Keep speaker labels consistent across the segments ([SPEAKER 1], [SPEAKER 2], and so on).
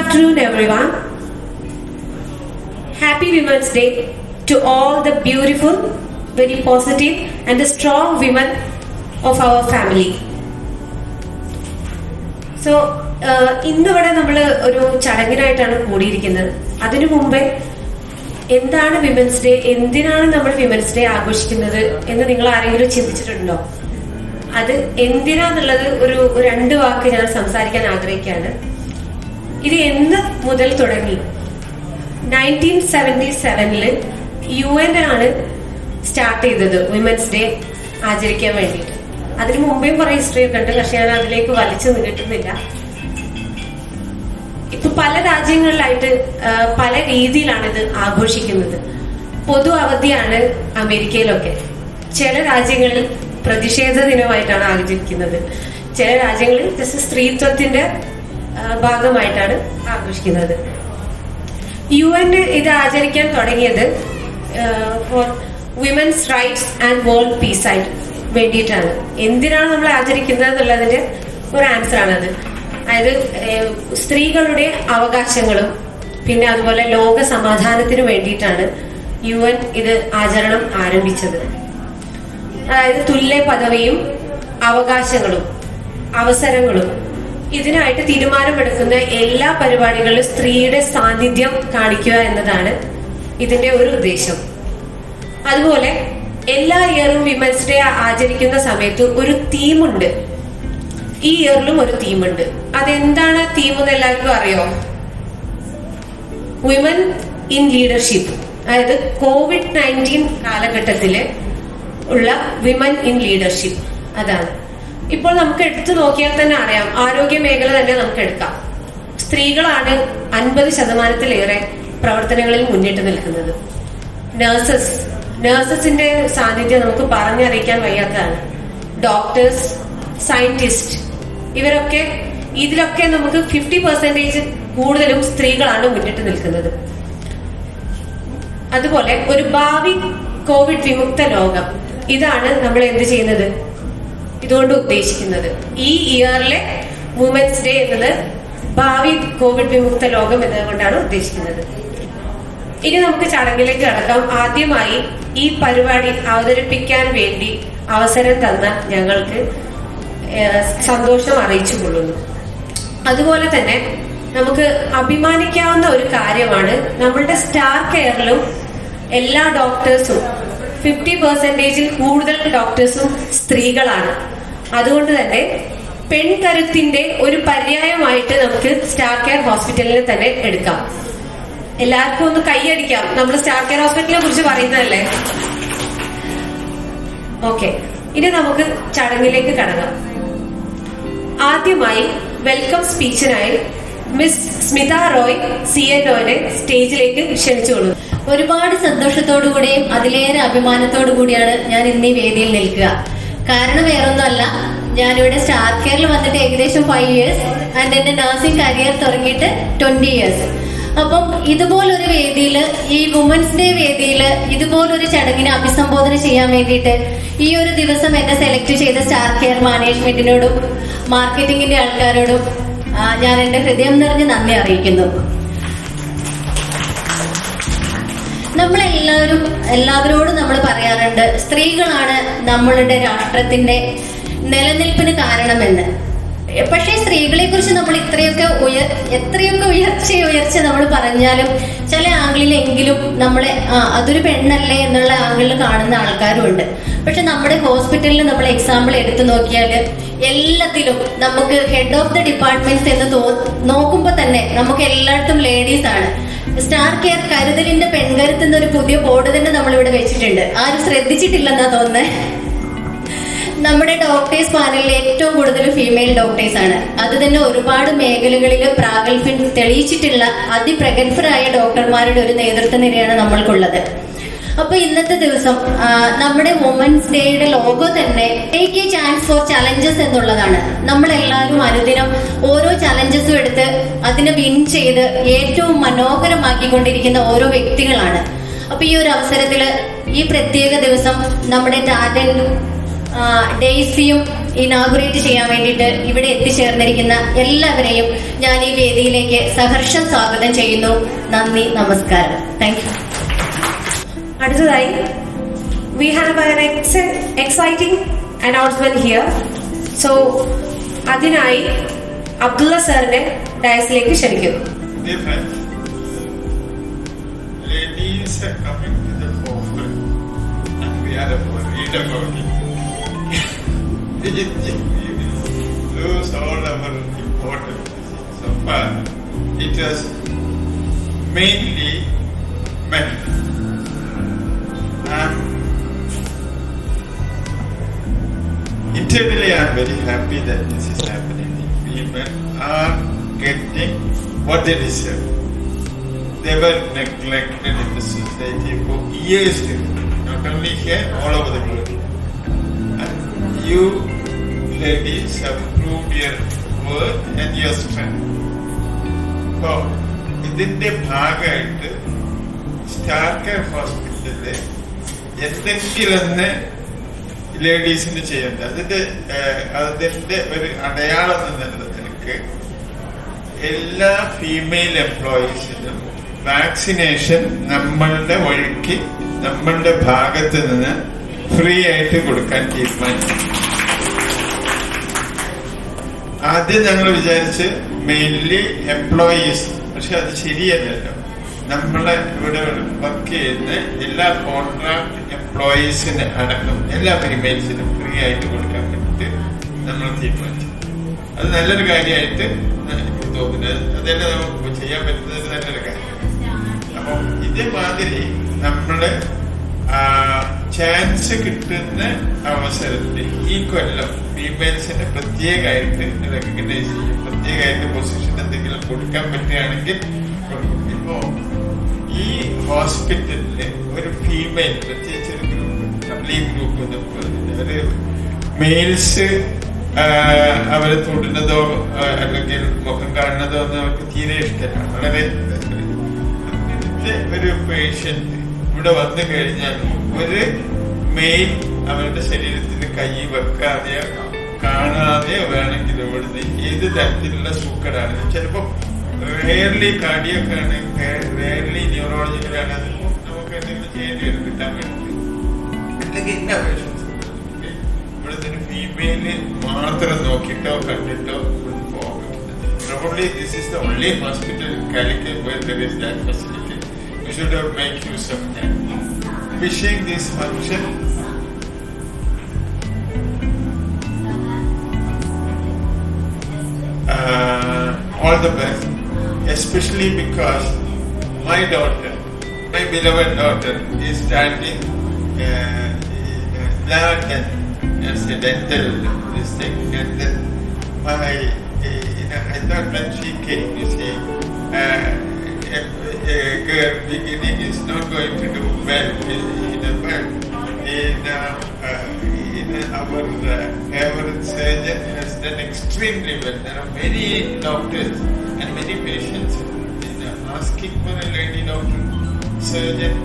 [SPEAKER 1] afternoon, everyone. Happy Women's Day to all the beautiful, very positive, and the strong women of our family. So, ഇന്നിവിടെ നമ്മൾ ഒരു ചടങ്ങിനായിട്ടാണ് കൂടിയിരിക്കുന്നത്. അതിനു മുമ്പേ എന്താണ് women's day, എന്തിനാണ് നമ്മൾ വിമൻസ് ഡേ ആഘോഷിക്കുന്നത് എന്ന് നിങ്ങൾ ആരെങ്കിലും ചിന്തിച്ചിട്ടുണ്ടോ? അത് എന്തിനാന്നുള്ളത് ഒരു 2 വാക്ക് ഞാൻ സംസാരിക്കാൻ ആഗ്രഹിക്കുകയാണ്. ഇത് എന്ന് മുതൽ തുടങ്ങി? 1977 UN ആണ് സ്റ്റാർട്ട് ചെയ്തത് വിമൻസ് ഡേ ആചരിക്കാൻ വേണ്ടിയിട്ട്. അതിന് മുമ്പേയും കുറെ ഹിസ്റ്ററി ഒക്കെ ഉണ്ട്, പക്ഷെ ഞാൻ അതിലേക്ക് വലിച്ചു നീട്ടുന്നില്ല. ഇപ്പൊ പല രാജ്യങ്ങളിലായിട്ട് പല രീതിയിലാണ് ഇത് ആഘോഷിക്കുന്നത്. പൊതു അവധിയാണ് അമേരിക്കയിലൊക്കെ. ചില രാജ്യങ്ങളിൽ പ്രതിഷേധ ദിനമായിട്ടാണ് ആചരിക്കുന്നത്. ചില രാജ്യങ്ങളിൽ ജസ്റ്റ് സ്ത്രീത്വത്തിന്റെ ഭാഗമായിട്ടാണ് ആഘോഷിക്കുന്നത്. UN ഇത് ആചരിക്കാൻ തുടങ്ങിയത് for women's rights and world peace ആയിട്ട് വേണ്ടിയിട്ടാണ്. എന്തിനാണ് നമ്മൾ ആചരിക്കുന്നത് എന്നുള്ളതിന്റെ ഒരു ആൻസർ ആണത്. അതായത് സ്ത്രീകളുടെ അവകാശങ്ങളും പിന്നെ അതുപോലെ ലോക സമാധാനത്തിനു വേണ്ടിയിട്ടാണ് UN ഇത് ആചരണം ആരംഭിച്ചത്. അതായത് തുല്യ പദവിയും അവകാശങ്ങളും അവസരങ്ങളും ഇതിനായിട്ട് തീരുമാനമെടുക്കുന്ന എല്ലാ പരിപാടികളിലും സ്ത്രീയുടെ സാന്നിധ്യം കാണിക്കുക എന്നതാണ് ഇതിന്റെ ഒരു ഉദ്ദേശം. അതുപോലെ എല്ലാ ഇയറും വിമൻസ് ഡേ ആചരിക്കുന്ന സമയത്ത് ഒരു തീമുണ്ട്. ഈ ഇയറിലും ഒരു തീമുണ്ട്. അതെന്താണ് തീം എന്ന് എല്ലാവർക്കും അറിയോ? Women in leadership. അതായത് COVID-19 കാലഘട്ടത്തില് ഉള്ള വിമൻ ഇൻ ലീഡർഷിപ്പ്. അതാണ് ഇപ്പോൾ നമുക്ക് എടുത്തു നോക്കിയാൽ തന്നെ അറിയാം. ആരോഗ്യ മേഖല തന്നെ നമുക്ക് എടുക്കാം. സ്ത്രീകളാണ് 50% പ്രവർത്തനങ്ങളിൽ മുന്നിട്ട് നിൽക്കുന്നത്. നഴ്സസിന്റെ സാന്നിധ്യം നമുക്ക് പറഞ്ഞറിയിക്കാൻ വയ്യാത്തതാണ്. ഡോക്ടേഴ്സ്, സയന്റിസ്റ്റ്, ഇതിലൊക്കെ നമുക്ക് 50% കൂടുതലും സ്ത്രീകളാണ് മുന്നിട്ട് നിൽക്കുന്നത്. അതുപോലെ ഒരു ഭാവി കോവിഡ് വിമുക്ത ലോകം, ഇതാണ് നമ്മൾ എന്ത് ചെയ്യുന്നത് ഇതുകൊണ്ട് ഉദ്ദേശിക്കുന്നത്. ഈ ഇയറിലെ വുമൻസ് ഡേ എന്നത് ഭാവി കോവിഡ് വിമുക്ത ലോകം എന്നതുകൊണ്ടാണ് ഉദ്ദേശിക്കുന്നത്. ഇനി നമുക്ക് ചടങ്ങിലേക്ക് കടക്കാം. ആദ്യമായി ഈ പരിപാടി അവതരിപ്പിക്കാൻ വേണ്ടി അവസരം തന്ന ഞങ്ങൾക്ക് സന്തോഷം അറിയിച്ചു കൊള്ളുന്നു. അതുപോലെ തന്നെ നമുക്ക് അഭിമാനിക്കാവുന്ന ഒരു കാര്യമാണ്, നമ്മളുടെ സ്റ്റാർ കെയറിലും എല്ലാ ഡോക്ടേഴ്സും 50% കൂടുതൽ ഡോക്ടേഴ്സും സ്ത്രീകളാണ്. അതുകൊണ്ട് തന്നെ പെൺകരുത്തിന്റെ ഒരു പര്യായമായിട്ട് നമുക്ക് സ്റ്റാർ കെയർ ഹോസ്പിറ്റലിനെ തന്നെ എടുക്കാം. എല്ലാവർക്കും ഒന്ന് കൈയടിക്കാം. നമ്മൾ സ്റ്റാർ കെയർ ഹോസ്പിറ്റലിനെ കുറിച്ച് പറയുന്നതല്ലേ. ഓക്കെ, ഇനി നമുക്ക് ചടങ്ങിലേക്ക് കടക്കാം. ആദ്യമായി വെൽക്കം സ്പീച്ചിനായി മിസ് സ്മിത റോയ് CNOനെ സ്റ്റേജിലേക്ക് ക്ഷണിച്ചോളൂ.
[SPEAKER 2] ഒരുപാട് സന്തോഷത്തോടുകൂടിയും അതിലേറെ അഭിമാനത്തോടു കൂടിയാണ് ഞാൻ ഇന്ന് ഈ വേദിയിൽ നിൽക്കുക. കാരണം വേറൊന്നുമല്ല, ഞാനിവിടെ സ്റ്റാർ കെയറിൽ വന്നിട്ട് ഏകദേശം 5 years ആൻഡ് എന്റെ നഴ്സിംഗ് കരിയർ തുടങ്ങിയിട്ട് 20 years. അപ്പം ഇതുപോലൊരു വേദിയിൽ, ഈ വുമൻസ് ഡേ വേദിയിൽ ഇതുപോലൊരു ചടങ്ങിനെ അഭിസംബോധന ചെയ്യാൻ വേണ്ടിയിട്ട് ഈ ഒരു ദിവസം എന്നെ സെലക്ട് ചെയ്ത സ്റ്റാർ കെയർ മാനേജ്മെന്റിനോടും മാർക്കറ്റിംഗിന്റെ ആൾക്കാരോടും ഞാൻ എന്റെ ഹൃദയം നിറഞ്ഞ് നന്ദി അറിയിക്കുന്നു. എല്ലാവരോടും നമ്മൾ പറയാറുണ്ട്, സ്ത്രീകളാണ് നമ്മളുടെ രാഷ്ട്രത്തിന്റെ നിലനിൽപ്പിന് കാരണമെന്ന്. പക്ഷേ സ്ത്രീകളെ കുറിച്ച് നമ്മൾ എത്രയൊക്കെ ഉയർച്ച നമ്മൾ പറഞ്ഞാലും ചില ആംഗിളിലെങ്കിലും നമ്മളെ അതൊരു പെണ്ണല്ലേ എന്നുള്ള ആംഗിളിൽ കാണുന്ന ആൾക്കാരും ഉണ്ട്. പക്ഷെ നമ്മുടെ ഹോസ്പിറ്റലിൽ നമ്മൾ എക്സാമ്പിൾ എടുത്തു നോക്കിയാൽ എല്ലാത്തിലും നമുക്ക് ഹെഡ് ഓഫ് ദി ഡിപ്പാർട്ട്മെന്റ്സ് എന്ന് നോക്കുമ്പോൾ തന്നെ നമുക്ക് എല്ലായിടത്തും ലേഡീസ് ആണ്. സ്റ്റാർ കെയർ കരുതലിന്റെ പെൺകരുത്ത് എന്നൊരു പുതിയ ബോർഡ് തന്നെ നമ്മളിവിടെ വെച്ചിട്ടുണ്ട്. ആരും ശ്രദ്ധിച്ചിട്ടില്ലെന്നാ തോന്നുന്നത്. നമ്മുടെ ഡോക്ടേഴ്സ് പാനലിൽ ഏറ്റവും കൂടുതൽ ഫീമെയിൽ ഡോക്ടേഴ്സ് ആണ്. അത് തന്നെ ഒരുപാട് മേഖലകളിൽ പ്രാഗൽഭ്യം തെളിയിച്ചിട്ടുള്ള അതിപ്രഗത്ഭരായ ഡോക്ടർമാരുടെ ഒരു നേതൃത്വ നിരയാണ് നമ്മൾക്കുള്ളത്. അപ്പൊ ഇന്നത്തെ ദിവസം നമ്മുടെ വുമൻസ് ഡേയുടെ ലോഗോ തന്നെ take A chance for challenges എന്നുള്ളതാണ്. നമ്മളെല്ലാവരും അനുദിനം ഓരോ ചലഞ്ചസും എടുത്ത് അതിനെ വിൻ ചെയ്ത് ഏറ്റവും മനോഹരമാക്കിക്കൊണ്ടിരിക്കുന്ന ഓരോ വ്യക്തികളാണ്. അപ്പൊ ഈ ഒരു അവസരത്തില് ഈ പ്രത്യേക ദിവസം നമ്മുടെ ടാലന്റും ഡെയ്സിയും ഇനാഗുറേറ്റ് ചെയ്യാൻ വേണ്ടിയിട്ട് ഇവിടെ എത്തിച്ചേർന്നിരിക്കുന്ന എല്ലാവരെയും ഞാൻ ഈ വേദിയിലേക്ക് സഹർഷം സ്വാഗതം ചെയ്യുന്നു. നന്ദി, നമസ്കാരം. Thank you.
[SPEAKER 1] അടുത്തതായി we have an exciting announcement here. So അതിനായി അബ്ദുള്ള സാറിനെ ഡയസിലേക്ക് ക്ഷണിക്കുന്നു.
[SPEAKER 3] Dear friends, ladies are coming to the forefront and we are worried about it. We lose all our importance. So far, it was mainly men. Internally, I am very happy that this is happening. Women are getting what they deserve. They were neglected in the society for years, not only here, all over the world. And you ladies have proved your worth and your strength. So, ഇതിന്റെ ഭാഗമായിട്ട് star care ഹോസ്പിറ്റലില് എന്തെങ്കിലൊന്ന് ലേഡീസിന് ചെയ്യേണ്ട അതിന്റെ ഒരു അടയാളം എന്ന നിലക്ക് എല്ലാ ഫീമെയിൽ എംപ്ലോയീസിനും വാക്സിനേഷൻ നമ്മളുടെ വഴിക്ക് നമ്മളുടെ ഭാഗത്ത് നിന്ന് ഫ്രീ ആയിട്ട് കൊടുക്കാൻ തീരുമാനിച്ചു. ആദ്യം ഞങ്ങൾ വിചാരിച്ച് മെയിൻലി എംപ്ലോയീസ്, പക്ഷെ അത് ശരിയല്ലല്ലോ. നമ്മളെ ഇവിടെ വർക്ക് ചെയ്യുന്ന എല്ലാ കോൺട്രാക്ട് എംപ്ലോയീസിന് അടക്കം എല്ലാ ഫീമെയിൽസിനും ഫ്രീ ആയിട്ട് കൊടുക്കാൻ വേണ്ടിയിട്ട് നമ്മൾ തീരുമാനിച്ചു. അത് നല്ലൊരു കാര്യമായിട്ട് എനിക്ക് തോന്നുന്നത്. അതെല്ലാം നമുക്ക് ചെയ്യാൻ പറ്റുന്നത് നല്ലൊരു കാര്യം. അപ്പം ഇതേമാതിരി നമ്മള് ചാൻസ് കിട്ടുന്ന അവസരത്തിൽ ഈ കൊല്ലം ഫീമെയിൽസിന് പ്രത്യേകമായിട്ട് റെക്കഗ്നൈസ് ചെയ്യും, പ്രത്യേകമായിട്ട് പൊസിഷൻ എന്തെങ്കിലും കൊടുക്കാൻ പറ്റുകയാണെങ്കിൽ കൊടുക്കും. ഇപ്പോ ഈ ഹോസ്പിറ്റലില് ഒരു ഫീമെയിൽ, പ്രത്യേകിച്ച് ഒരു ഗ്രൂപ്പ്, കംപ്ലീറ്റ് ഗ്രൂപ്പ് എന്നൊക്കെ പറഞ്ഞിട്ട് ഒരു മെയിൽസ് അവരെ തൊടുന്നതോ അല്ലെങ്കിൽ മുഖം കാണുന്നതോ ഒന്നും അവർക്ക് തീരെ ഇഷ്ടമല്ല. വളരെ അങ്ങനത്തെ ഒരു പേഷ്യന്റ് ഇവിടെ വന്നു കഴിഞ്ഞാൽ ഒരു മെയിൽ അവരുടെ ശരീരത്തിന് കൈ വെക്കാതെയോ കാണാതെയോ വേണമെങ്കിൽ ഇവിടുന്ന് ഏത് തരത്തിലുള്ള സൂക്കടാണ്, ചിലപ്പോൾ റെയർലി കാർഡിയൊക്കെ ആണെങ്കിൽ റെയർലി ന്യൂറോളജിക്കലാണ്, നമുക്ക് എന്തെങ്കിലും ചെയ്യേണ്ടി വരും കിട്ടാൻ വേണ്ടി. അല്ലെങ്കിൽ ഇന്ന പേഷ്യൻസ് ഇവിടുത്തെ ഫീമെയില് മാത്രം നോക്കിയിട്ടോ കണ്ടിട്ടോ ഇവിടുന്ന് പോകാൻ പറ്റുന്നത്. Probably this is the only hospital in Calicut where there is that facility. We should have make use of that. Wishing this function all the best, especially because my daughter, my beloved daughter, is standing lab as a dental this thing, and then I thought when she came, you see, a girl beginning is not going to do well in a world. Our favorite surgeon has done extremely well. There are many doctors and many patients asking for a lady doctor surgeon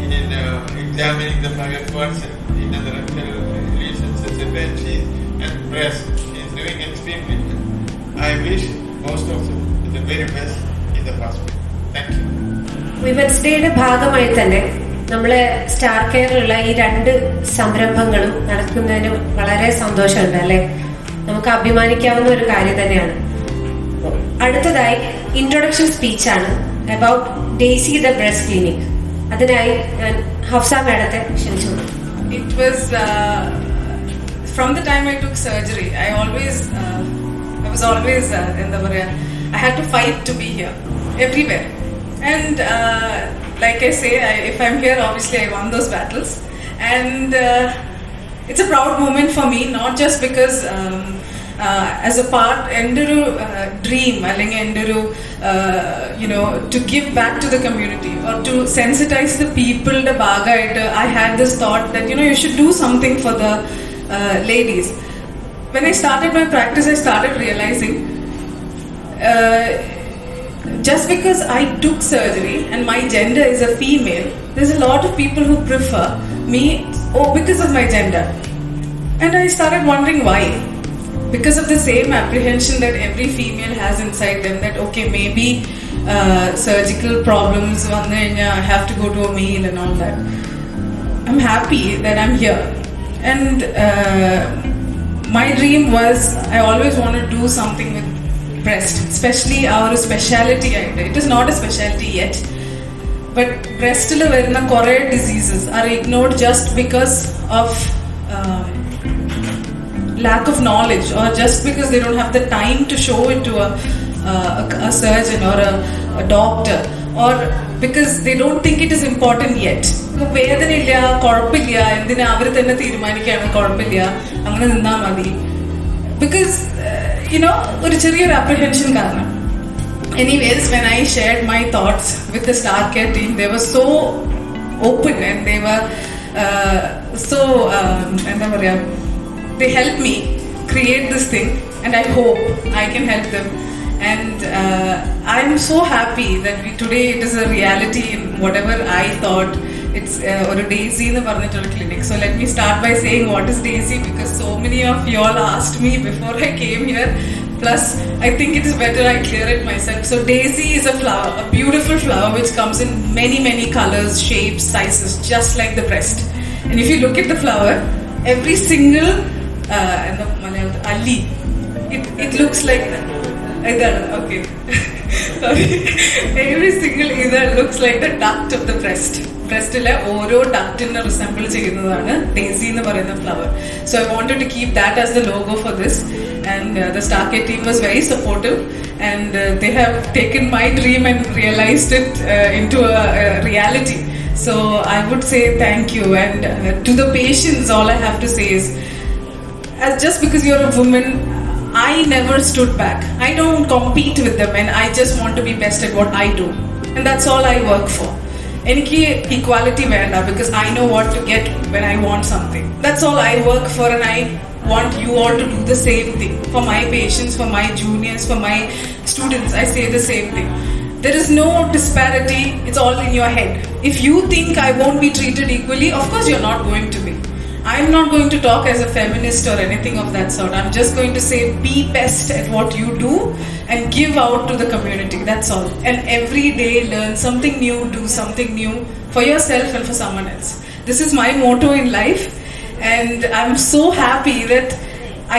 [SPEAKER 3] in examining the private parts in the rectal lesions, etc. And breast. She is doing extremely well. I wish most of them the very best in the hospital. Thank you.
[SPEAKER 1] Women's ഡേയുടെ ഭാഗമായി തന്നെ നമ്മള് star കെയറിലുള്ള ഈ 2 സംരംഭങ്ങളും നടക്കുന്നതിന് വളരെ സന്തോഷമുണ്ട് അല്ലെ. നമുക്ക് അഭിമാനിക്കാവുന്ന ഒരു കാര്യം തന്നെയാണ്. അടുത്തതായി ഇൻട്രൊഡക്ഷൻ സ്പീച്ചാണ് about Daisy the breast clinic. അതിനായി ഞാൻ ഹഫ്സ മാഡത്തെ ക്ഷണിച്ചു.
[SPEAKER 4] It was from the time I took surgery, I was always I had to fight to be here everywhere, and like I say, if I'm here, obviously I won those battles, and it's a proud moment for me, not just because as a part endoru dream allengi endoru to give back to the community or to sensitize the people the bhagayittu I had this thought that you should do something for the ladies. When I started my practice, I started realizing just because I took surgery and my gender is a female, there's a lot of people who prefer me because of my gender. And I started wondering why. Because of the same apprehension that every female has inside them, that okay, maybe surgical problems, I have to go to a male and all that. I'm happy that I'm here. And my dream was, I always want to do something with breast, especially our speciality. It is not a specialty yet. But breast diseases are ignored just because of lack of knowledge, or just because they don't have the time to show it to a surgeon or a doctor, or because they don't think it is important yet. വേദനയില്ല, കുഴപ്പമില്ല, എന്തിനാ അവർ തന്നെ തീരുമാനിക്കുകയാണ്, കുഴപ്പമില്ല, അങ്ങനെ നിന്നാൽ മതി. Because ഒരു ചെറിയൊരു അപ്രിഹെൻഷൻ കാരണം. Anyways, when I shared my thoughts with the StarCare team, they were so open and they were they helped me create this thing, and I hope I can help them. And I'm so happy that today it is a reality in whatever I thought. It's a Daisy in the Varnatol clinic. So let me start by saying what is Daisy, because so many of you all asked me before I came here. Plus, I think it is better I clear it myself. So Daisy is a flower, a beautiful flower which comes in many, many colors, shapes, sizes, just like the breast. And if you look at the flower, every single alli, it looks like okay. Sorry. Every single either looks like the duct of the breast. Breastile oro duct in resemble cheyyunnadana Daisy ennu parayna flower. So I wanted to keep that as the logo for this, and the StarCare team was very supportive, and they have taken my dream and realized it into a reality. So I would say thank you, and to the patients all I have to say is, just because you're a woman, I never stood back. I don't compete with them, and I just want to be best at what I do, and that's all I work for. Eniki equality venda, because I know what to get when I want something. That's all I work for, and I want you all to do the same thing. For my patients, for my juniors, for my students, I say the same thing. There is no disparity, it's all in your head. If you think I won't be treated equally, of course you're not going to be. I'm not going to talk as a feminist or anything of that sort. I'm just going to say be best at what you do and give out to the community. That's all. And every day learn something new, do something new for yourself and for someone else. This is my motto in life, and I'm so happy that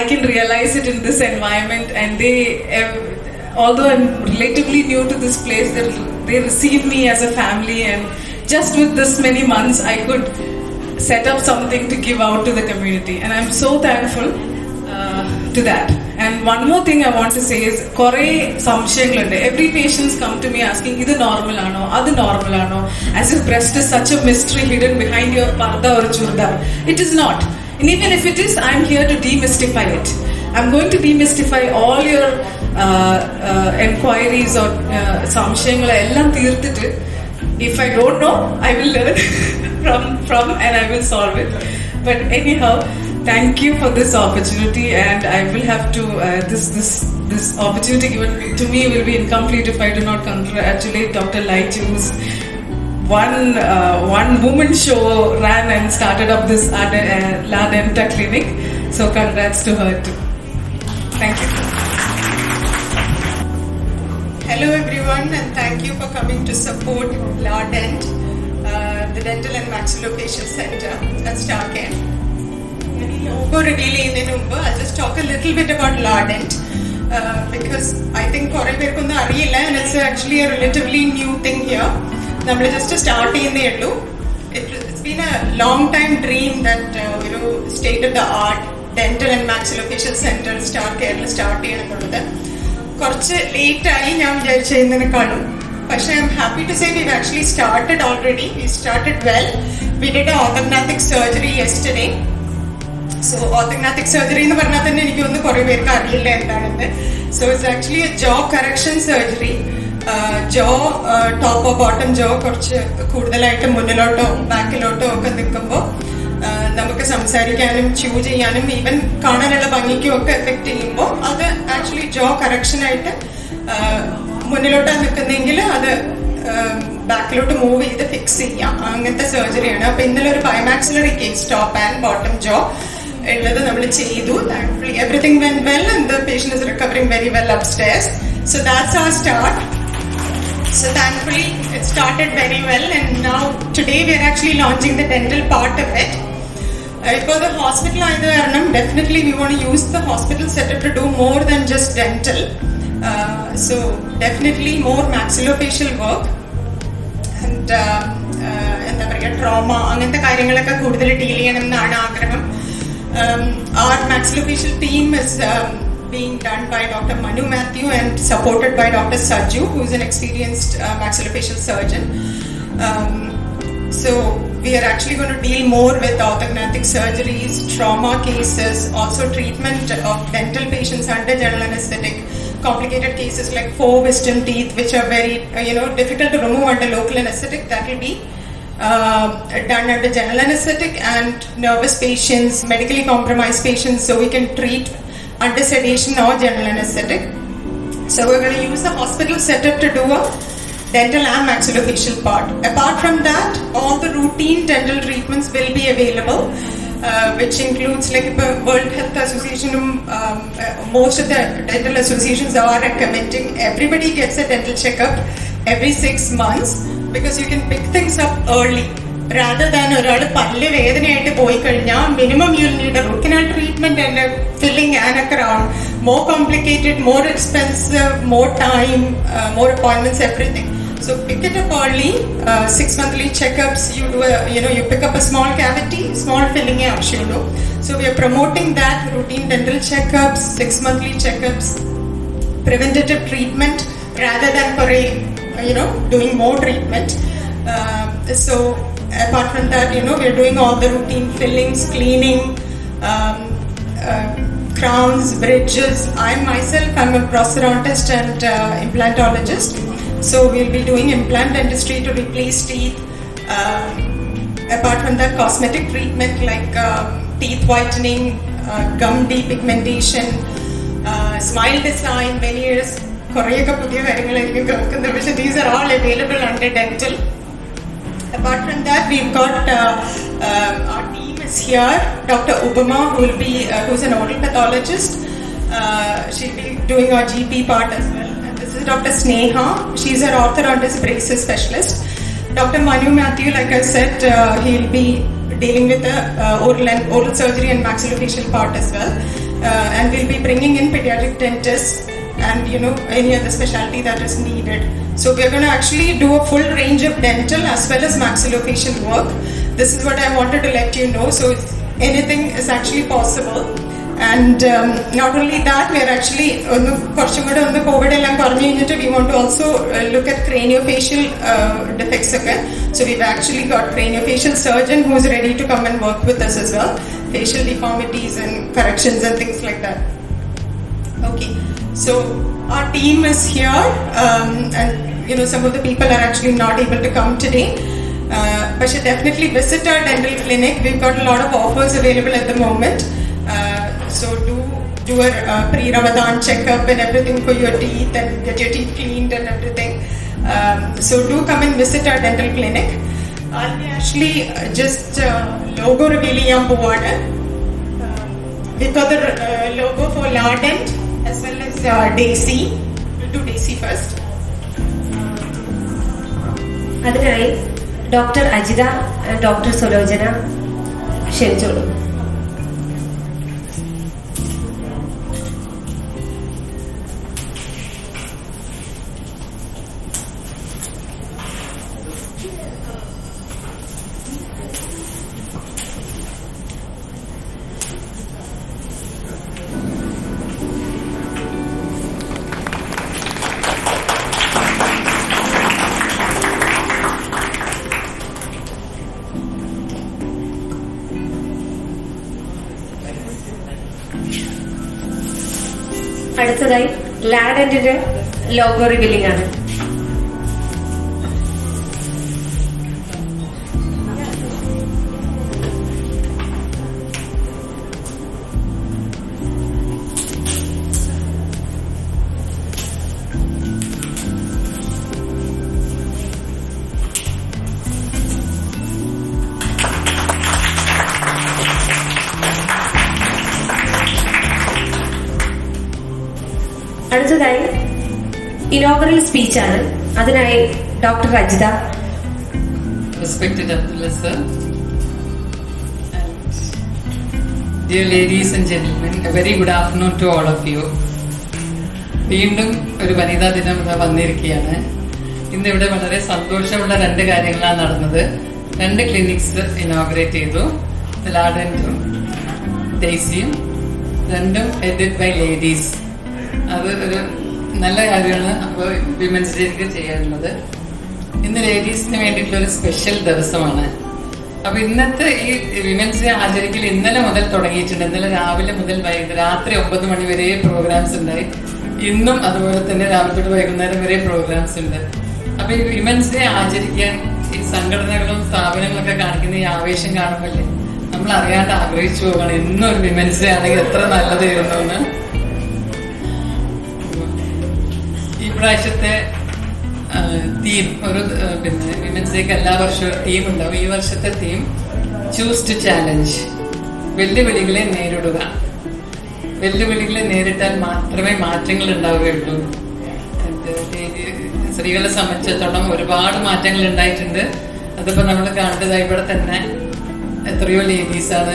[SPEAKER 4] I can realize it in this environment. And although I'm relatively new to this place, they receive me as a family, and just with this many months I could set up something to give out to the community, and I'm so thankful to that. And one more thing I want to say is, kore samshayangalunde. Every patient come to me asking, idu normal ano, adu normal ano, as if breast is such a mystery hidden behind your parda or churdar. It is not. And even if it is, I'm here to demystify it. I'm going to demystify all your enquiries or samshayangala ellam theerthittu. If I don't know, I will learn from and I will solve it. But anyhow, thank you for this opportunity, and I will have to this opportunity given to me will be incomplete if I do not congratulate Dr. Laichu, who's one woman show ran and started up this La Denta clinic. So congrats to her too. Thank you.
[SPEAKER 5] Hello everyone, and thank you for coming to support La Dent, the Dental and Maxillofacial Center at StarCare. Logo reveal ചെയ്യുന്നതിന് മുമ്പ് I'll just talk a little bit about La Dent, because I think കുറേ പേർക്കൊന്നും അറിയില്ല, and it's actually a relatively new thing here. നമ്മൾ just start ചെയ്യുന്നേ ഉള്ളൂ. It's been a long time dream that ഒരു state of the art dental and maxillofacial center StarCare start ചെയ്യണം എന്നുള്ളത്. കുറച്ച് ലേറ്റായി ഞാൻ വിചാരിച്ചതിനേക്കാളും, പക്ഷേ I'm happy to say we've actually started already. We started well. We did an orthognathic surgery yesterday. So orthognathic surgery എന്ന് പറഞ്ഞാൽ തന്നെ എനിക്കൊന്ന് കുറേ പേർക്ക് അറിയില്ല എന്താണെന്ന്. So it's actually a jaw correction surgery. Jaw ടോപ്പോ ബോട്ടം ജോ കുറച്ച് കൂടുതലായിട്ട് മുന്നിലോട്ടോ ബാക്കിലോട്ടോ ഒക്കെ നിൽക്കുമ്പോൾ നമുക്ക് സംസാരിക്കാനും ച്യൂ ചെയ്യാനും ഈവൻ കാണാനുള്ള ഭംഗിക്കും ഒക്കെ എഫക്റ്റ് ചെയ്യുമ്പോൾ അത് ആക്ച്വലി ജോ കറക്ഷനായിട്ട് മുന്നിലോട്ടാണ് നിൽക്കുന്നതെങ്കിൽ അത് ബാക്കിലോട്ട് മൂവ് ചെയ്ത് ഫിക്സ് ചെയ്യാം, അങ്ങനത്തെ സർജറിയാണ്. അപ്പോൾ ഇന്നലെ ഒരു ബയോമാക്സിലറി കേസ് ടോപ്പ് ആൻഡ് ബോട്ടം ജോ, ഉള്ളത് നമ്മൾ ചെയ്തു. Thankfully everything went well and the patient is recovering very well upstairs. So that's our start. So thankfully it started very well, and now today we are actually launching the dental part of it. For the hospital definitely we want to use the hospital setup to do more than just dental. So definitely more maxillofacial work and എന്താ പറയുക trauma അങ്ങനത്തെ കാര്യങ്ങളൊക്കെ കൂടുതൽ deal ചെയ്യണം എന്നാണ് ആഗ്രഹം. Our maxillofacial team is being done by Dr. Manu Matthew and supported by Dr. Saju, who is an experienced maxillofacial surgeon. So we are actually going to deal more with orthodontic surgeries, trauma cases, also treatment of dental patients under general anesthetic, complicated cases like 4 wisdom teeth which are very difficult to remove under local anesthetic. That will be done under general anesthetic, and nervous patients, medically compromised patients, so we can treat under sedation or general anesthetic. So we're going to use the hospital setup to do a dental and maxillofacial part. Apart from that, all the routine dental treatments will be available, which includes like World Health Association, most of the dental associations are recommending everybody gets a dental checkup every 6 months, because you can pick things up early rather than ഒരാൾ പല്ല് വേദനയായിട്ട് പോയി കഴിഞ്ഞാൽ minimum you'll need a root canal treatment and a filling and a crown, more complicated, more expensive, more time, more appointments, everything. So pick it up early, 6 monthly checkups. You do you pick up a small cavity, small filling do. So we are promoting that, routine dental checkups, 6 monthly checkups, preventative treatment rather than doing more treatment. So apart from that, we are doing all the routine fillings, cleaning, crowns, bridges. I'm a prosthodontist and implantologist. So we'll be doing implant dentistry to replace teeth. Apart from that, cosmetic treatment like teeth whitening, gum depigmentation, smile design, veneers. These are all available under dental. Apart from that, we've got our team is here. Dr. Ubama, who's an oral pathologist. She'll be doing our GP part as well. This is Dr. Sneha. She's an orthodontist braces specialist. Dr. Manu Matthew, like I said, he'll be dealing with the oral surgery and maxillofacial part as well. And we'll be bringing in pediatric dentists and any other specialty that is needed. So we're going to actually do a full range of dental as well as maxillofacial work. This is what I wanted to let you know. So anything is actually possible. And not only that, we are actually we want to also look at craniofacial defects again. So we've actually got craniofacial surgeon who's ready to come and work with us as well, facial deformities and corrections and things like that. Okay, so our team is here, and some of the people are actually not able to come today, but should definitely visit our dental clinic. We've got a lot of offers available at the moment. So do a pre-Ramadan checkup and everything for your teeth and get your teeth cleaned and everything. So do come and visit our dental clinic. I'll be actually just logo revealing. We've got the logo for Lardent as well as Daisy. We'll do Daisy first.
[SPEAKER 1] അതിനായി doctor Ajitha doctor Sulochana ക്ഷണിച്ചോളൂ. അടുത്തതായി ലാഡന്റിന്റെ logo revealing ആണ്. അടുത്തതായി inaugural സ്പീച്ചാണ്. അതിനായി doctor Ajitha.
[SPEAKER 6] Respected Abdullah sir, and dear ladies and gentlemen, a very good afternoon to all of you. വീണ്ടും ഒരു വനിതാ ദിനം ഇവിടെ വന്നിരിക്കുകയാണ്. ഇന്നിവിടെ വളരെ സന്തോഷമുള്ള 2 കാര്യങ്ങളാണ് നടന്നത്. 2 ക്ലിനിക്സ് ഇനോഗ്രേറ്റ് ചെയ്തു. ലാഡൻറ്റും ഡെയ്സിയും, 2ഉം ഹെഡഡ് ബൈ ലേഡീസ്. അത് ഒരു നല്ല കാര്യമാണ്. അപ്പോൾ വിമൻസ് ഡേക്ക് ചെയ്യാനുള്ളത്. ഇന്ന് ലേഡീസിന് വേണ്ടിയിട്ടുള്ള ഒരു സ്പെഷ്യൽ ദിവസമാണ്. അപ്പൊ ഇന്നത്തെ ഈ വിമൻസ് ഡേ ആചരിക്കൽ ഇന്നലെ മുതൽ തുടങ്ങിയിട്ടുണ്ട്. ഇന്നലെ രാവിലെ മുതൽ രാത്രി 9 മണി വരെ പ്രോഗ്രാംസ് ഉണ്ടായി. ഇന്നും അതുപോലെ തന്നെ രാവിലെ തൊട്ട് വൈകുന്നേരം വരെ പ്രോഗ്രാംസ് ഉണ്ട്. അപ്പൊ ഈ വിമൻസ് ഡേ ആചരിക്കാൻ ഈ സംഘടനകളും സ്ഥാപനങ്ങളൊക്കെ കാണിക്കുന്ന ഈ ആവേശം കാണുമല്ലേ, നമ്മൾ അറിയാണ്ട് ആഗ്രഹിച്ചു പോകണം ഇന്നും ഒരു വിമൻസ് ഡേ ആണെങ്കിൽ എത്ര നല്ലതായിരുന്നു എന്ന്. ഈ പ്രാവശ്യത്തെ തീം ഒരു പിന്നെ വിമൻസ് ഡേക്ക് എല്ലാ വർഷവും ഒരു തീം ഉണ്ടാവും. ഈ വർഷത്തെ തീം ചൂസ് ടു ചാലഞ്ച്, വെല്ലുവിളികളെ നേരിടുക. വെല്ലുവിളികളെ നേരിട്ടാൽ മാത്രമേ മാറ്റങ്ങൾ ഉണ്ടാവുകയുള്ളൂ. സ്ത്രീകളെ സംബന്ധിച്ചിടത്തോളം ഒരുപാട് മാറ്റങ്ങൾ ഉണ്ടായിട്ടുണ്ട്. അതിപ്പോ നമ്മൾ കണ്ടതായി ഇവിടെ തന്നെ എത്രയോ ലേഡീസാണ്.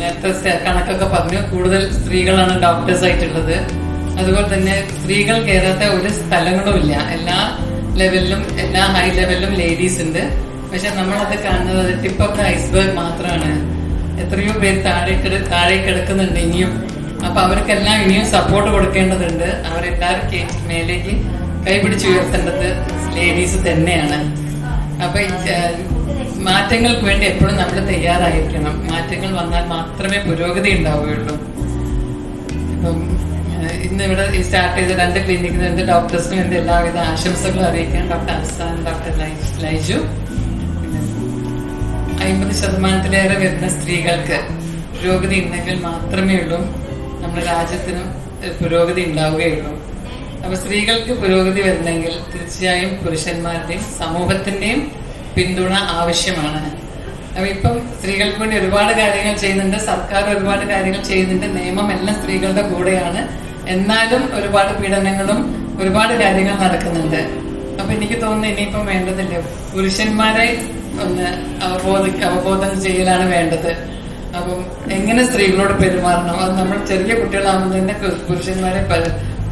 [SPEAKER 6] നേരത്തെ കണക്കൊക്കെ പറഞ്ഞു, കൂടുതൽ സ്ത്രീകളാണ് ഡോക്ടേഴ്സ് ആയിട്ടുള്ളത്. അതുപോലെ തന്നെ സ്ത്രീകൾ കയറാത്ത ഒരു സ്ഥലങ്ങളും ഇല്ല. എല്ലാ ലെവലിലും, എല്ലാ ഹൈ ലെവലിലും ലേഡീസ് ഉണ്ട്. പക്ഷെ നമ്മളത് കാണുന്നത് ടിപ്പ് ഓഫ് ദ ഐസ്ബർഗ് മാത്രമാണ്. എത്രയോ പേര് താഴെ കിടക്കുന്നുണ്ട് ഇനിയും. അപ്പൊ അവർക്കെല്ലാം ഇനിയും സപ്പോർട്ട് കൊടുക്കേണ്ടതുണ്ട്. അവരെല്ലാവരും മേലേക്ക് കൈപിടിച്ച് ഉയർത്തേണ്ടത് ലേഡീസ് തന്നെയാണ്. അപ്പൊ മാറ്റങ്ങൾക്ക് വേണ്ടി എപ്പോഴും നമ്മൾ തയ്യാറായിരിക്കണം. മാറ്റങ്ങൾ വന്നാൽ മാത്രമേ പുരോഗതി ഉണ്ടാവുകയുള്ളൂ. ഇപ്പം ഇന്നിവിടെ സ്റ്റാർട്ട് ചെയ്ത 2 ക്ലിനിക്കിന് 2 ഡോക്ടേഴ്സിനും എന്റെ എല്ലാവിധ ആശംസകളും അറിയിക്കാം. Doctor Afsan, doctor Laiju. 50% വരുന്ന സ്ത്രീകൾക്ക് പുരോഗതി ഉണ്ടെങ്കിൽ മാത്രമേ ഉള്ളൂ നമ്മുടെ രാജ്യത്തിനും പുരോഗതി ഉണ്ടാവുകയുള്ളൂ. അപ്പൊ സ്ത്രീകൾക്ക് പുരോഗതി വരണമെങ്കിൽ തീർച്ചയായും പുരുഷന്മാരുടെയും സമൂഹത്തിന്റെയും പിന്തുണ ആവശ്യമാണ്. അപ്പൊ ഇപ്പം സ്ത്രീകൾക്ക് വേണ്ടി ഒരുപാട് കാര്യങ്ങൾ ചെയ്യുന്നുണ്ട്. സർക്കാർ ഒരുപാട് കാര്യങ്ങൾ ചെയ്യുന്നുണ്ട്. നിയമം എല്ലാം സ്ത്രീകളുടെ കൂടെയാണ്. എന്നാലും ഒരുപാട് പീഡനങ്ങളും ഒരുപാട് കാര്യങ്ങൾ നടക്കുന്നുണ്ട്. അപ്പൊ എനിക്ക് തോന്നുന്നു ഇനിയിപ്പം വേണ്ടതില്ല, പുരുഷന്മാരെ ഒന്ന് അവബോധം ചെയ്യലാണ് വേണ്ടത്. അപ്പം എങ്ങനെ സ്ത്രീകളോട് പെരുമാറണം, അത് നമ്മൾ ചെറിയ കുട്ടികളാകുമ്പോൾ തന്നെ പുരുഷന്മാരെ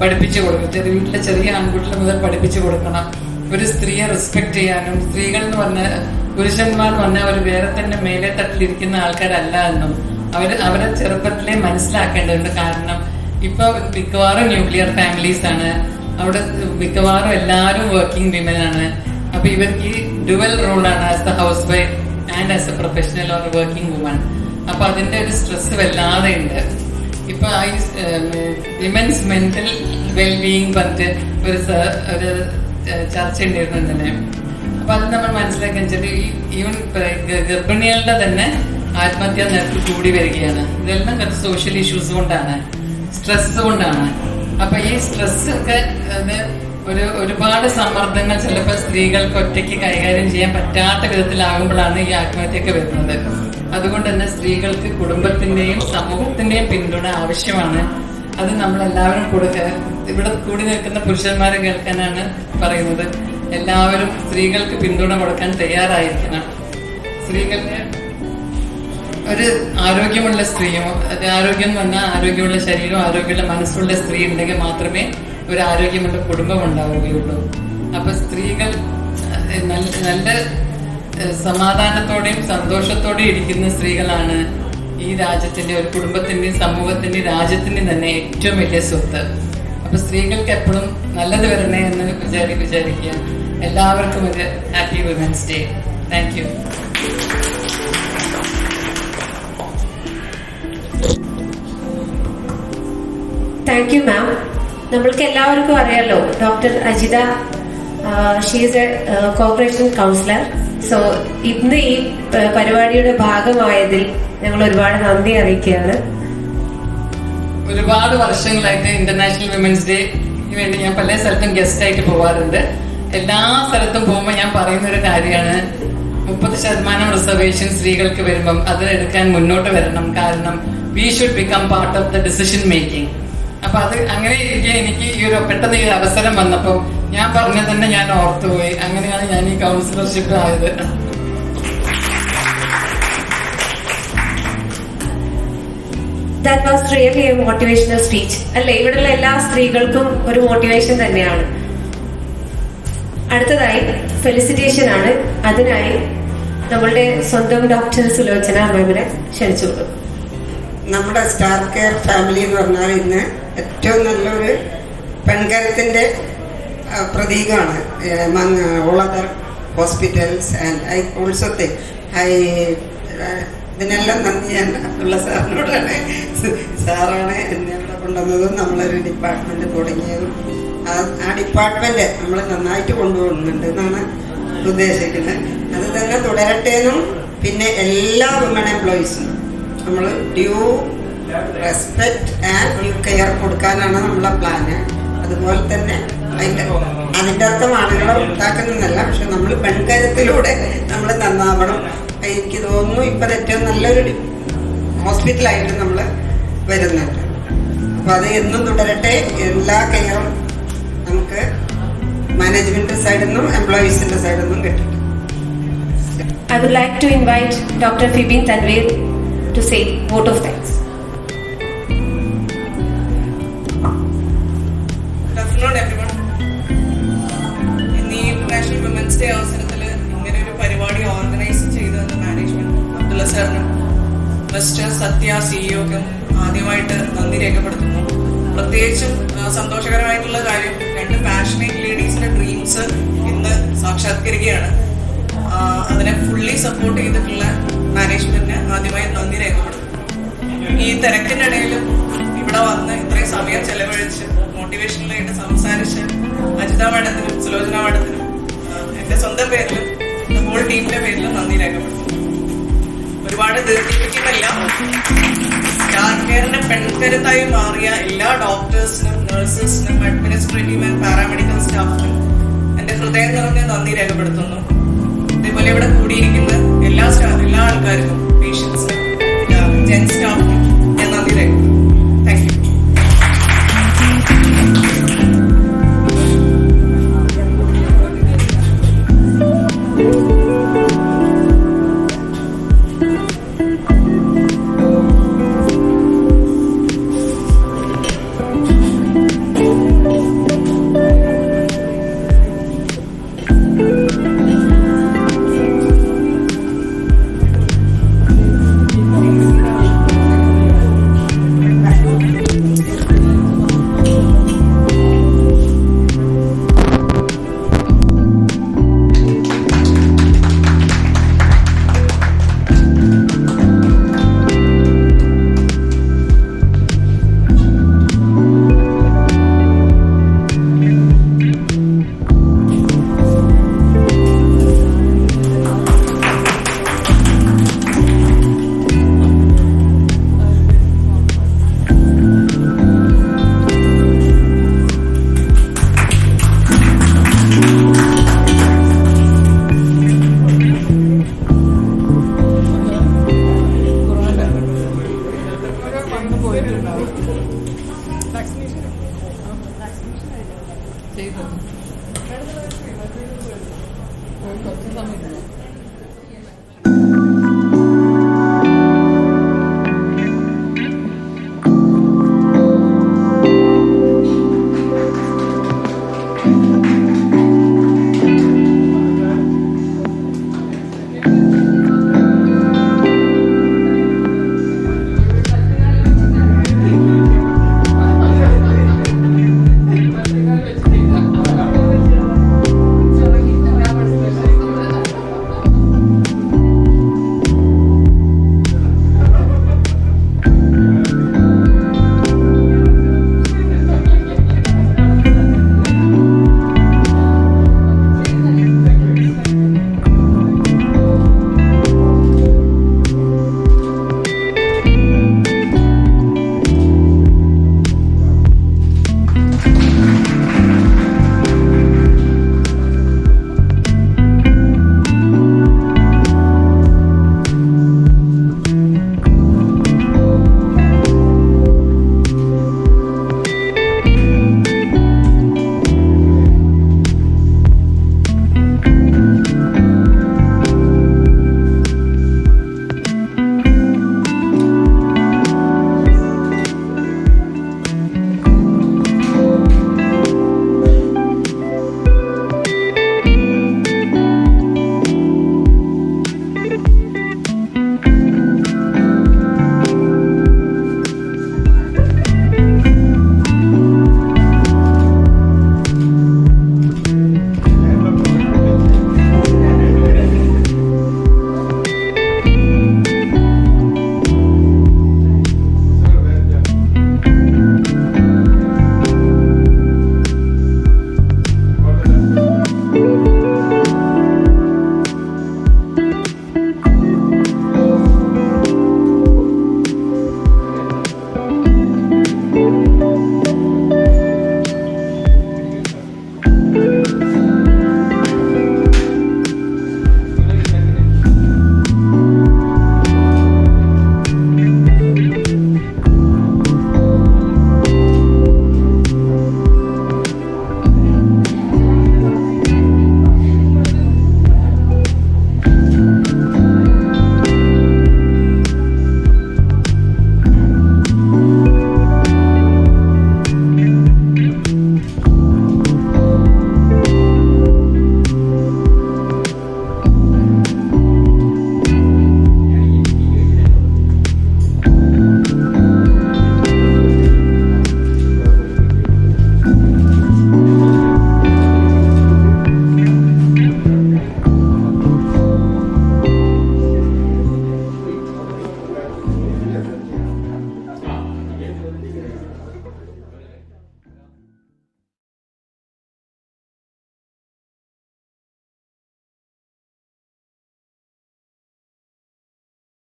[SPEAKER 6] പഠിപ്പിച്ചു കൊടുക്കണം. വീട്ടിലെ ചെറിയ ആൺകുട്ടികൾ മുതൽ പഠിപ്പിച്ചു കൊടുക്കണം. ഒരു സ്ത്രീയെ റെസ്പെക്ട് ചെയ്യാനും, സ്ത്രീകൾ എന്ന് പറഞ്ഞാൽ പുരുഷന്മാർ എന്ന് പറഞ്ഞാൽ അവർ വേറെ തന്നെ മേലെ തട്ടിലിരിക്കുന്ന ആൾക്കാരല്ല എന്നും അവരെ ചെറുപ്പത്തിലേ മനസ്സിലാക്കേണ്ടതുണ്ട്. കാരണം ഇപ്പൊ മിക്കവാറും ന്യൂക്ലിയർ ഫാമിലീസ് ആണ്. അവിടെ മിക്കവാറും എല്ലാവരും വർക്കിംഗ് വിമൻ ആണ്. അപ്പൊ ഇവർക്ക് ഈ ഡുവൽ റോളാണ്, as a housewife and as a professional or working woman. അപ്പൊ അതിന്റെ ഒരു സ്ട്രെസ് വല്ലാതെ ഉണ്ട്. ഇപ്പൊ ഈ വിമൻസ് മെന്റൽ വെൽബീയിങ് പറഞ്ഞിട്ട് ഒരു ചർച്ച ഉണ്ടായിരുന്നുണ്ടല്ലേ. അപ്പൊ അത് നമ്മൾ മനസ്സിലാക്കാൻ വെച്ചാൽ ഈവൻ ഗർഭിണികളുടെ തന്നെ ആത്മഹത്യാ നിരക്ക് കൂടി വരികയാണ്. ഇതെല്ലാം കുറച്ച് സോഷ്യൽ ഇഷ്യൂസ് കൊണ്ടാണ്, സ്ട്രെസ് കൊണ്ടാണ്. അപ്പൊ ഈ സ്ട്രെസ് ഒക്കെ ഒരുപാട് സമ്മർദ്ദങ്ങൾ ചിലപ്പോൾ സ്ത്രീകൾക്ക് ഒറ്റയ്ക്ക് കൈകാര്യം ചെയ്യാൻ പറ്റാത്ത വിധത്തിലാകുമ്പോഴാണ് ഈ ആത്മഹത്യയൊക്കെ വരുന്നത്. അതുകൊണ്ട് തന്നെ സ്ത്രീകൾക്ക് കുടുംബത്തിന്റെയും സമൂഹത്തിന്റെയും പിന്തുണ ആവശ്യമാണ്. അത് നമ്മളെല്ലാവരും ഇവിടെ കൂടി നിൽക്കുന്ന പുരുഷന്മാരെ കേൾക്കാനാണ് പറയുന്നത്. എല്ലാവരും സ്ത്രീകൾക്ക് പിന്തുണ കൊടുക്കാൻ തയ്യാറായിരിക്കണം. സ്ത്രീകളുടെ ഒരു ആരോഗ്യമുള്ള സ്ത്രീയും, ആരോഗ്യം എന്ന് പറഞ്ഞാൽ ആരോഗ്യമുള്ള ശരീരവും ആരോഗ്യമുള്ള മനസ്സുള്ള സ്ത്രീ ഉണ്ടെങ്കിൽ മാത്രമേ ഒരു ആരോഗ്യമുള്ള കുടുംബം ഉണ്ടാവുകയുള്ളൂ. അപ്പൊ സ്ത്രീകൾ നല്ല സമാധാനത്തോടെയും സന്തോഷത്തോടെയും ഇരിക്കുന്ന സ്ത്രീകളാണ് ഈ രാജ്യത്തിന്റെ, ഒരു കുടുംബത്തിന്റെയും സമൂഹത്തിന്റെയും രാജ്യത്തിന്റെയും തന്നെ ഏറ്റവും വലിയ സ്വത്ത്. അപ്പൊ സ്ത്രീകൾക്ക് എപ്പോഴും നല്ലത് വരണേ എന്ന് വിചാരിക്കുക. എല്ലാവർക്കും ഒരു happy women's day. Thank you.
[SPEAKER 1] Thank you ma'am. നമ്മൾക്ക് എല്ലാവർക്കും അറിയാലോ doctor Ajitha, she's A corporation councillor. So ഇന്ന് ഈ പരിപാടിയുടെ ഭാഗമായതിൽ ഞങ്ങൾ ഒരുപാട് നന്ദി അറിയിക്കുകയാണ്.
[SPEAKER 6] ഒരുപാട് വർഷങ്ങളായിട്ട് ഇന്റർനാഷണൽ വിമൻസ് ഡേ വേണ്ടി ഞാൻ പല സ്ഥലത്തും ഗസ്റ്റ് ആയിട്ട് പോവാറുണ്ട്. എല്ലാ സ്ഥലത്തും പോകുമ്പോൾ ഞാൻ പറയുന്ന ഒരു കാര്യമാണ്, 30% റിസർവേഷൻ സ്ത്രീകൾക്ക് വരുമ്പം അത് എടുക്കാൻ മുന്നോട്ട് വരണം. കാരണം we should become part of the decision making. അപ്പൊ അത് അങ്ങനെ ഇരിക്കെ എനിക്ക് ഈ ഒരു പെട്ടെന്ന് ഈ അവസരം വന്നപ്പോൾ ഞാൻ പറഞ്ഞ തന്നെ ഞാൻ ഓർത്തുപോയി. അങ്ങനെയാണ് ഞാൻ ഈ കൗൺസിലർഷിപ്പ് ആയത്.
[SPEAKER 1] That was really a motivational speech. അല്ലേ, ഇവിടെയുള്ള എല്ലാ സ്ത്രീകൾക്കും ഒരു മോട്ടിവേഷൻ തന്നെയാണ്. അടുത്തതായി ഫെലിസിറ്റേഷൻ ആണ്. അതിനായി നമ്മളുടെ സ്വന്തം ഡോക്ടർ സുലോചന മാമിനെ ക്ഷണിച്ചു.
[SPEAKER 7] നമ്മുടെ സ്റ്റാർ കെയർ ഫാമിലി എന്ന് പറഞ്ഞാൽ ഇന്ന് ഏറ്റവും നല്ലൊരു പെൺകരുത്തിന്റെ പ്രതീകമാണ്. All other hospitals and I also think ഇതിനെല്ലാം നന്ദി ഞാൻ ഉള്ള സാറിനോടാണ്. സാറാണ് എന്നെ ഇവിടെ കൊണ്ടുവന്നതും നമ്മളൊരു ഡിപ്പാർട്ട്മെന്റ് തുടങ്ങിയതും ആ ഡിപ്പാർട്ട്മെന്റ് നമ്മൾ നന്നായിട്ട് കൊണ്ടുപോകുന്നുണ്ട് എന്നാണ് ഉദ്ദേശിക്കുന്നത്. അത് തന്നെ തുടരട്ടേന്നും പിന്നെ എല്ലാ വുമൺ എംപ്ലോയീസും നമ്മൾ due respect and dew care കൊടുക്കാനാണ് നമ്മളെ പ്ലാന്. അതുപോലെ തന്നെ അതിൻ്റെ അർത്ഥം ആളുകളെ ഉണ്ടാക്കുന്നതല്ല, പക്ഷെ നമ്മൾ പെൺകരുത്തിലൂടെ നമ്മൾ നന്നാവണം. എനിക്ക് തോന്നുന്നു ഇപ്പം ഏറ്റവും നല്ലൊരു ഹോസ്പിറ്റലായിട്ട് നമ്മൾ വരുന്നുണ്ട്. അപ്പോൾ അത് എന്നും തുടരട്ടെ. എല്ലാ കെയറും നമുക്ക് മാനേജ്മെന്റ് സൈഡിൽ നിന്നും എംപ്ലോയീസിന്റെ സൈഡിൽ നിന്നും കിട്ടും.
[SPEAKER 1] I would like to invite Dr. Fibin Tanveer to say vote of thanks.
[SPEAKER 4] Good afternoon, everyone. ഇന്ന് ഈ ഇന്റർനാഷണൽ വിമൻസ് ഡേ അവസരത്തിൽ ഇങ്ങനെ ഒരു പരിപാടി ഓർഗനൈസ് ചെയ്തതെന്ന് മാനേജ്മെന്റ് അബ്ദുള്ള സാറിനും മിസ്റ്റർ സത്യ സിഇഒക്കും ആദ്യമായിട്ട് നന്ദി രേഖപ്പെടുത്തുന്നു. പ്രത്യേകിച്ചും സന്തോഷകരമായിട്ടുള്ള കാര്യം, 2 പാഷനേറ്റ് ലേഡീസിന്റെ ഡ്രീംസ് ഇന്ന് സാക്ഷാത്കരിക്കുകയാണ്. അതിനെ ഫുള്ളി സപ്പോർട്ട് ചെയ്തിട്ടുള്ള മാനേജ്മെന്റിന് ആദ്യമായി നന്ദി രേഖപ്പെടുത്തുന്നു. ഈ തിരക്കിനിടയിലും ഇവിടെ വന്ന് ഇത്രയും സമയം ചെലവഴിച്ച് മോട്ടിവേഷണലായിട്ട് സംസാരിച്ച് അജിത മാഡത്തിനും സുലോചന മാഡത്തിനും എൻ്റെ സ്വന്തം പേരിലും ഹോൾ ടീമിന്റെ പേരിലും നന്ദി രേഖപ്പെടുത്തുന്നു. ഒരുപാട് ദീർഘിപ്പിക്കുന്നില്ല. സ്റ്റാർ കെയറിന്റെ പെൺകരുത്തായി മാറിയ എല്ലാ ഡോക്ടേഴ്സിനും നഴ്സസിനും അഡ്മിനിസ്ട്രേറ്റീവ് ആൻഡ് പാരാമെഡിക്കൽ സ്റ്റാഫിനും എൻ്റെ ഹൃദയം നിറഞ്ഞ നന്ദി രേഖപ്പെടുത്തുന്നു. അതേപോലെ ഇവിടെ കൂടിയിരിക്കുന്ന എല്ലാ ആൾക്കാർക്കും